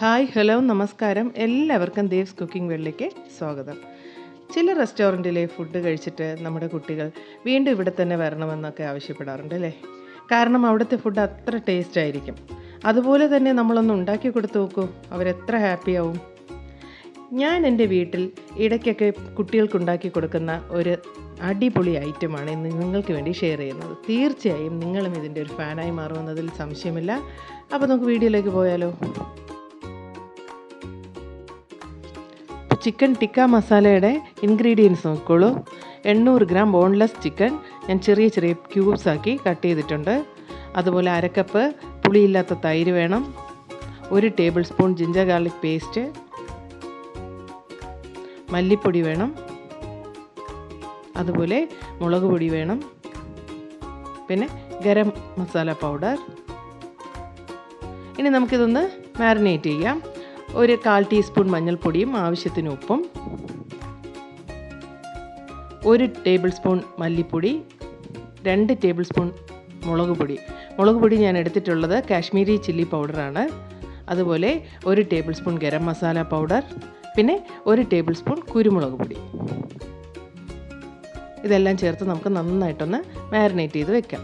Hi hello നമസ്കാരം. എല്ലാവർക്കും Dev's cooking വേൾഡിലേക്ക് സ്വാഗതം. ചില റെസ്റ്റോറൻറ്റിലെ ഫുഡ് കഴിച്ചിട്ട് നമ്മുടെ കുട്ടികൾ വീണ്ടും ഇവിടെ തന്നെ വരണമെന്നൊക്കെ ആവശ്യപ്പെടാറുണ്ട് അല്ലേ? കാരണം അവിടുത്തെ ഫുഡ് അത്ര ടേസ്റ്റ് ആയിരിക്കും. അതുപോലെ തന്നെ നമ്മളൊന്ന് ഉണ്ടാക്കി കൊടുത്തു നോക്കൂ, അവരെത്ര ഹാപ്പിയാവും. ഞാൻ എൻ്റെ വീട്ടിൽ ഇടയ്ക്കൊക്കെ കുട്ടികൾക്ക് ഉണ്ടാക്കി കൊടുക്കുന്ന ഒരു അടിപൊളി ഐറ്റമാണ് ഇന്ന് നിങ്ങൾക്ക് വേണ്ടി ഷെയർ ചെയ്യുന്നത്. തീർച്ചയായും നിങ്ങളും ഇതിൻ്റെ ഒരു ഫാനായി മാറുമെന്നതിൽ സംശയമില്ല. അപ്പോൾ നമുക്ക് വീഡിയോയിലേക്ക് പോയാലോ. ചിക്കൻ ടിക്ക മസാലയുടെ ഇൻഗ്രീഡിയൻസ് നോക്കിക്കോളൂ. 800 ഗ്രാം ബോൺലെസ് ചിക്കൻ ഞാൻ ചെറിയ ചെറിയ ക്യൂബ്സ് ആക്കി കട്ട് ചെയ്തിട്ടുണ്ട്. അതുപോലെ 1/2 കപ്പ് പുളിയില്ലാത്ത തൈര് വേണം. 1 table spoon ginger garlic paste, മല്ലിപ്പൊടി വേണം, അതുപോലെ മുളക് പൊടി വേണം, പിന്നെ ഗരം മസാല പൗഡർ. ഇനി നമുക്കിതൊന്ന് മാരിനേറ്റ് ചെയ്യാം. 1/4 ടീസ്പൂൺ മഞ്ഞൾപ്പൊടിയും ആവശ്യത്തിന് ഉപ്പും, 1 ടേബിൾ സ്പൂൺ മല്ലിപ്പൊടി, 2 ടേബിൾ സ്പൂൺ മുളക് പൊടി ഞാൻ എടുത്തിട്ടുള്ളത് കാശ്മീരി ചില്ലി പൗഡറാണ്. അതുപോലെ 1 table spoon garam masala powder, പിന്നെ 1 ടേബിൾ സ്പൂൺ കുരുമുളക് പൊടി. ഇതെല്ലാം ചേർത്ത് നമുക്ക് നന്നായിട്ടൊന്ന് മാരിനേറ്റ് ചെയ്ത് വെക്കാം.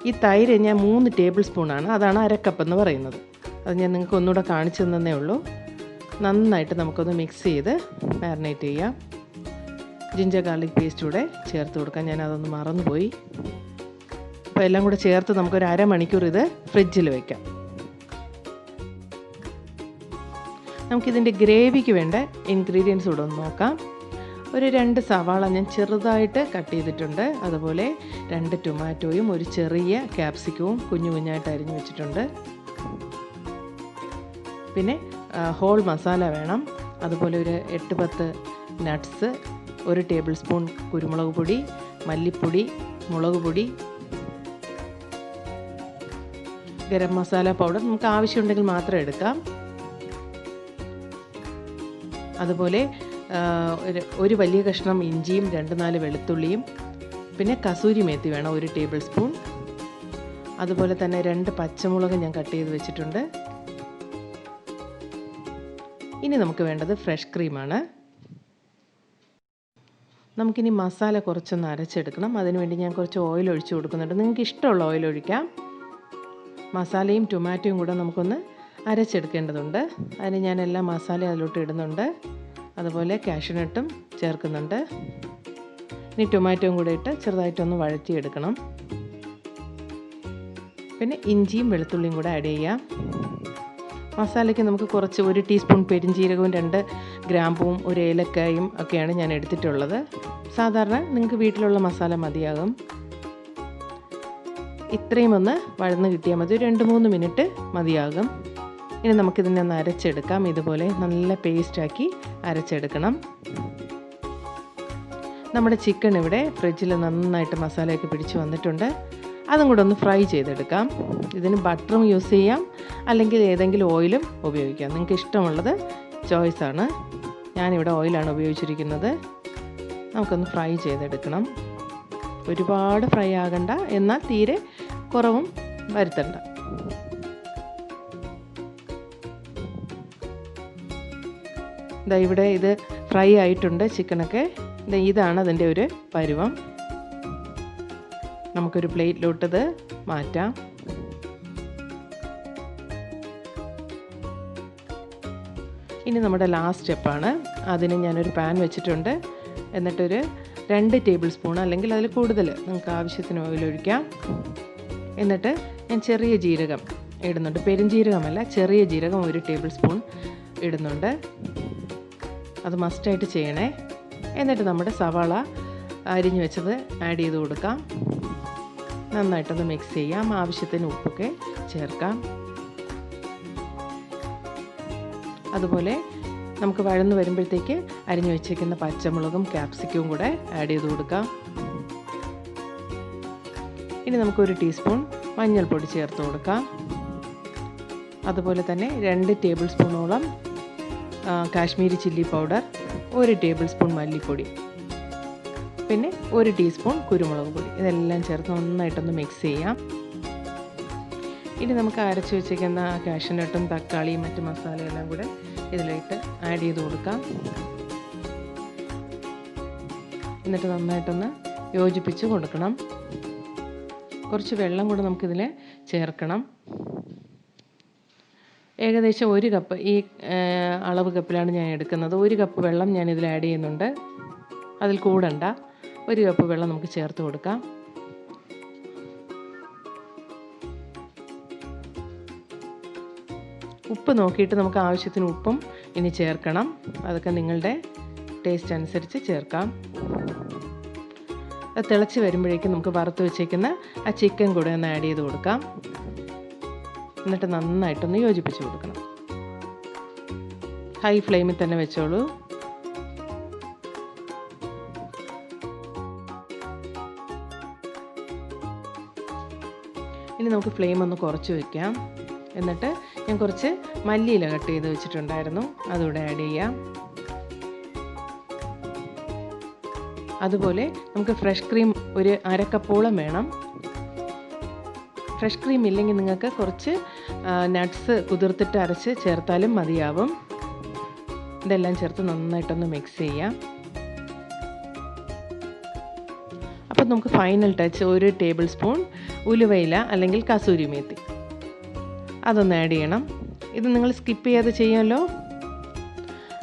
ഈ തൈര് ഞാൻ 3 ടേബിൾ സ്പൂണാണ്, അതാണ് 1/2 കപ്പ് എന്ന് പറയുന്നത്. അത് ഞാൻ നിങ്ങൾക്ക് ഒന്നുകൂടെ കാണിച്ചു തന്നേ ഉള്ളൂ. നന്നായിട്ട് നമുക്കൊന്ന് മിക്സ് ചെയ്ത് മാരിനേറ്റ് ചെയ്യാം. ജിഞ്ചർ ഗാർലിക് പേസ്റ്റ് കൂടെ ചേർത്ത് കൊടുക്കാം. ഞാനതൊന്ന് മറന്നുപോയി. അപ്പോൾ എല്ലാം കൂടെ ചേർത്ത് നമുക്കൊരു 1/2 മണിക്കൂർ ഇത് ഫ്രിഡ്ജിൽ വയ്ക്കാം. നമുക്കിതിൻ്റെ ഗ്രേവിക്ക് വേണ്ട ഇൻഗ്രീഡിയൻസ് കൂടെ ഒന്ന് നോക്കാം. ഒരു 2 സവാള ഞാൻ ചെറുതായിട്ട് കട്ട് ചെയ്തിട്ടുണ്ട്. അതുപോലെ 2 ടൊമാറ്റോയും 1 ചെറിയ ക്യാപ്സിക്കവും കുഞ്ഞു കുഞ്ഞായിട്ട് അരിഞ്ഞു വെച്ചിട്ടുണ്ട്. പിന്നെ ഹോൾ മസാല വേണം. അതുപോലെ ഒരു 8-10 നട്ട്സ്, 1 ടേബിൾ സ്പൂൺ കുരുമുളക് പൊടി, മല്ലിപ്പൊടി, മുളക് പൊടി, ഗരം മസാല പൗഡർ നമുക്ക് ആവശ്യമുണ്ടെങ്കിൽ മാത്രം എടുക്കാം. അതുപോലെ ഒരു വലിയ കഷ്ണം ഇഞ്ചിയും 2-4 വെളുത്തുള്ളിയും, പിന്നെ കസൂരി മേത്തി വേണം 1 ടേബിൾ സ്പൂൺ. അതുപോലെ തന്നെ 2 പച്ചമുളക് ഞാൻ കട്ട് ചെയ്ത് വെച്ചിട്ടുണ്ട്. ഇനി നമുക്ക് വേണ്ടത് ഫ്രഷ് ക്രീമാണ്. നമുക്കിനി മസാല കുറച്ചൊന്ന് അരച്ചെടുക്കണം. അതിനുവേണ്ടി ഞാൻ കുറച്ച് ഓയിൽ ഒഴിച്ച് കൊടുക്കുന്നുണ്ട്. നിങ്ങൾക്ക് ഇഷ്ടമുള്ള ഓയിൽ ഒഴിക്കാം. മസാലയും ടൊമാറ്റോയും കൂടെ നമുക്കൊന്ന് അരച്ചെടുക്കേണ്ടതുണ്ട്. അതിന് ഞാൻ എല്ലാ മസാലയും അതിലോട്ട് ഇടുന്നുണ്ട്. അതുപോലെ കാഷ്യൂനട്ടും ചേർക്കുന്നുണ്ട്. ഇനി ടൊമാറ്റോയും കൂടെ ഇട്ട് ചെറുതായിട്ടൊന്ന് വഴറ്റിയെടുക്കണം. പിന്നെ ഇഞ്ചിയും വെളുത്തുള്ളിയും കൂടെ ആഡ് ചെയ്യാം. മസാലയ്ക്ക് നമുക്ക് കുറച്ച് 1 ടീസ്പൂൺ പെരിഞ്ജീരകവും 2 ഗ്രാമ്പുവും 1 ഏലക്കായും ഒക്കെയാണ് ഞാൻ എടുത്തിട്ടുള്ളത്. സാധാരണ നിങ്ങൾക്ക് വീട്ടിലുള്ള മസാല മതിയാകും. ഇത്രയും ഒന്ന് വഴന്ന് കിട്ടിയാൽ മതി. 2-3 മിനിറ്റ് മതിയാകും. ഇനി നമുക്കിതിനെ ഒന്ന് അരച്ചെടുക്കാം. ഇതുപോലെ നല്ല പേസ്റ്റാക്കി അരച്ചെടുക്കണം. നമ്മുടെ ചിക്കൻ ഇവിടെ ഫ്രിഡ്ജിൽ നന്നായിട്ട് മസാലയൊക്കെ പിടിച്ച് വന്നിട്ടുണ്ട്. അതും കൂടെ ഒന്ന് ഫ്രൈ ചെയ്തെടുക്കാം. ഇതിന് ബട്ടറും യൂസ് ചെയ്യാം, അല്ലെങ്കിൽ ഏതെങ്കിലും ഓയിലും ഉപയോഗിക്കാം. നിങ്ങൾക്ക് ഇഷ്ടമുള്ളത് ചോയ്സാണ്. ഞാനിവിടെ ഓയിലാണ് ഉപയോഗിച്ചിരിക്കുന്നത്. നമുക്കൊന്ന് ഫ്രൈ ചെയ്തെടുക്കണം. ഒരുപാട് ഫ്രൈ ആകണ്ട, എന്നാൽ തീരെ കുറവും വരുത്തണ്ട. ഇവിടെ ഇത് ഫ്രൈ ആയിട്ടുണ്ട് ചിക്കനൊക്കെ. ഇതാണ് അതിൻ്റെ ഒരു പരുവം. നമുക്കൊരു പ്ലേറ്റിലോട്ടത് മാറ്റാം. ഇനി നമ്മുടെ ലാസ്റ്റ് സ്റ്റെപ്പാണ്. അതിന് ഞാനൊരു പാൻ വെച്ചിട്ടുണ്ട്. എന്നിട്ടൊരു 2 ടേബിൾ സ്പൂൺ അല്ലെങ്കിൽ അതിൽ കൂടുതൽ നിങ്ങൾക്ക് ആവശ്യത്തിന് ഓയിൽ ഒഴിക്കാം. എന്നിട്ട് ഞാൻ ചെറിയ ജീരകം ഇടുന്നുണ്ട്. പെരുംജീരകമല്ല, ചെറിയ ജീരകം 1 ടേബിൾ സ്പൂൺ ഇടുന്നുണ്ട്. അത് മസ്റ്റായിട്ട് ചെയ്യണേ. എന്നിട്ട് നമ്മുടെ സവാള അരിഞ്ഞു വെച്ചത് ആഡ് ചെയ്ത് കൊടുക്കാം. നന്നായിട്ടൊന്ന് മിക്സ് ചെയ്യാം. ആവശ്യത്തിന് ഉപ്പൊക്കെ ചേർക്കാം. അതുപോലെ നമുക്ക് വഴന്ന് വരുമ്പോഴത്തേക്ക് അരിഞ്ഞു വെച്ചേക്കുന്ന പച്ചമുളകും ക്യാപ്സിക്കവും കൂടെ ആഡ് ചെയ്ത് കൊടുക്കാം. ഇനി നമുക്ക് 1 ടീസ്പൂൺ മഞ്ഞൾപ്പൊടി ചേർത്ത് കൊടുക്കാം. അതുപോലെ തന്നെ 2 ടേബിൾ സ്പൂണോളം Kashmiri chilli powder, 1 table spoon മല്ലിപ്പൊടി, പിന്നെ 1 ടീസ്പൂൺ കുരുമുളക് പൊടി. ഇതെല്ലാം ചേർത്ത് നന്നായിട്ടൊന്ന് മിക്സ് ചെയ്യാം. ഇനി നമുക്ക് അരച്ച് വെച്ചിരിക്കുന്ന കാഷ്യൂനട്ടും തക്കാളിയും മറ്റ് മസാലയെല്ലാം കൂടെ ഇതിലേക്ക് ആഡ് ചെയ്ത് കൊടുക്കാം. എന്നിട്ട് നന്നായിട്ടൊന്ന് യോജിപ്പിച്ച് കൊടുക്കണം. കുറച്ച് വെള്ളം കൂടെ നമുക്കിതിൽ ചേർക്കണം. ഏകദേശം 1 കപ്പ്, ഈ അളവ് കപ്പിലാണ് ഞാൻ എടുക്കുന്നത്. 1 കപ്പ് വെള്ളം ഞാൻ ഇതിൽ ആഡ് ചെയ്യുന്നുണ്ട്. അതിൽ കൂടണ്ട. 1 കപ്പ് വെള്ളം നമുക്ക് ചേർത്ത് കൊടുക്കാം. ഉപ്പ് നോക്കിയിട്ട് നമുക്ക് ആവശ്യത്തിന് ഉപ്പും ഇനി ചേർക്കണം. അതൊക്കെ നിങ്ങളുടെ ടേസ്റ്റ് അനുസരിച്ച് ചേർക്കാം. അത് തിളച്ച് വരുമ്പോഴേക്കും നമുക്ക് വറുത്ത് വെച്ചേക്കുന്ന ആ ചിക്കൻ കൂടെ ഒന്ന് ആഡ് ചെയ്ത് കൊടുക്കാം. എന്നിട്ട് നന്നായിട്ടൊന്ന് യോജിപ്പിച്ച് കൊടുക്കണം. ഹൈ ഫ്ലെയിമിൽ തന്നെ വെച്ചോളൂ. ഇനി നമുക്ക് ഫ്ലെയിം ഒന്ന് കുറച്ച് വയ്ക്കാം. എന്നിട്ട് ഞാൻ കുറച്ച് മല്ലിയില കട്ട് ചെയ്ത് വെച്ചിട്ടുണ്ടായിരുന്നു, അതുകൂടെ ആഡ് ചെയ്യാം. അതുപോലെ നമുക്ക് ഫ്രഷ് ക്രീം ഒരു 1/2 കപ്പോളം വേണം. ഫ്രഷ് ക്രീം ഇല്ലെങ്കിൽ നിങ്ങൾക്ക് കുറച്ച് നട്ട്സ് കുതിർത്തിട്ട് അരച്ച് ചേർത്താലും മതിയാവും. ഇതെല്ലാം ചേർത്ത് നന്നായിട്ടൊന്ന് മിക്സ് ചെയ്യാം. അപ്പോൾ നമുക്ക് ഫൈനൽ ടച്ച് 1 ടേബിൾ സ്പൂൺ ഉലുവയില അല്ലെങ്കിൽ കസൂരി മേത്തി അതൊന്ന് ആഡ് ചെയ്യണം. ഇത് നിങ്ങൾ സ്കിപ്പ് ചെയ്യാതെ ചെയ്യുമല്ലോ.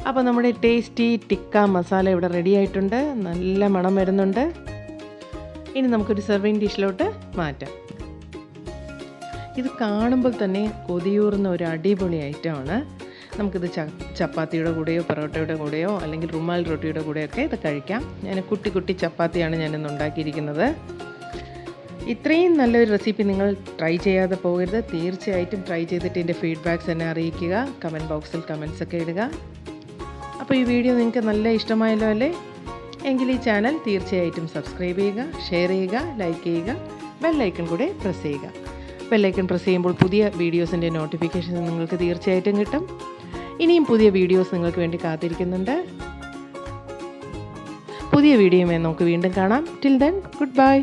അപ്പോൾ നമ്മുടെ ടേസ്റ്റി ടിക്ക മസാല ഇവിടെ റെഡി ആയിട്ടുണ്ട്. നല്ല മണം വരുന്നുണ്ട്. ഇനി നമുക്കൊരു സെർവിങ് ഡിഷിലോട്ട് മാറ്റാം. ഇത് കാണുമ്പോൾ തന്നെ കൊതിയൂറുന്ന ഒരു അടിപൊളി ഐറ്റമാണ്. നമുക്കിത് ചപ്പാത്തിയുടെ കൂടെയോ പൊറോട്ടയുടെ കൂടെയോ അല്ലെങ്കിൽ റുമാൽ റൊട്ടിയുടെ കൂടെയൊക്കെ ഇത് കഴിക്കാം. ഞാൻ കുട്ടി ചപ്പാത്തിയാണ് ഞാനിന്ന് ഉണ്ടാക്കിയിരിക്കുന്നത്. ഇത്രയും നല്ലൊരു റെസിപ്പി നിങ്ങൾ ട്രൈ ചെയ്യാതെ പോകരുത്. തീർച്ചയായിട്ടും ട്രൈ ചെയ്തിട്ട് എൻ്റെ ഫീഡ്ബാക്ക്സ് എന്നെ അറിയിക്കുക. കമൻറ്റ് ബോക്സിൽ കമൻറ്റ്സ് ഒക്കെ ഇടുക. അപ്പോൾ ഈ വീഡിയോ നിങ്ങൾക്ക് നല്ല ഇഷ്ടമായല്ലോ അല്ലേ? എങ്കിൽ ഈ ചാനൽ തീർച്ചയായിട്ടും സബ്സ്ക്രൈബ് ചെയ്യുക, ഷെയർ ചെയ്യുക, ലൈക്ക് ചെയ്യുക, ബെല്ലൈക്കൺ കൂടെ പ്രസ് ചെയ്യുക. ബെല്ലൈക്കൺ പ്രസ് ചെയ്യുമ്പോൾ പുതിയ വീഡിയോസിൻ്റെ നോട്ടിഫിക്കേഷൻ നിങ്ങൾക്ക് തീർച്ചയായിട്ടും കിട്ടും. ഇനിയും പുതിയ വീഡിയോസ് നിങ്ങൾക്ക് വേണ്ടി കാത്തിരിക്കുന്നുണ്ട്. പുതിയ വീഡിയോയുമായി നമുക്ക് വീണ്ടും കാണാം. Till then, good bye.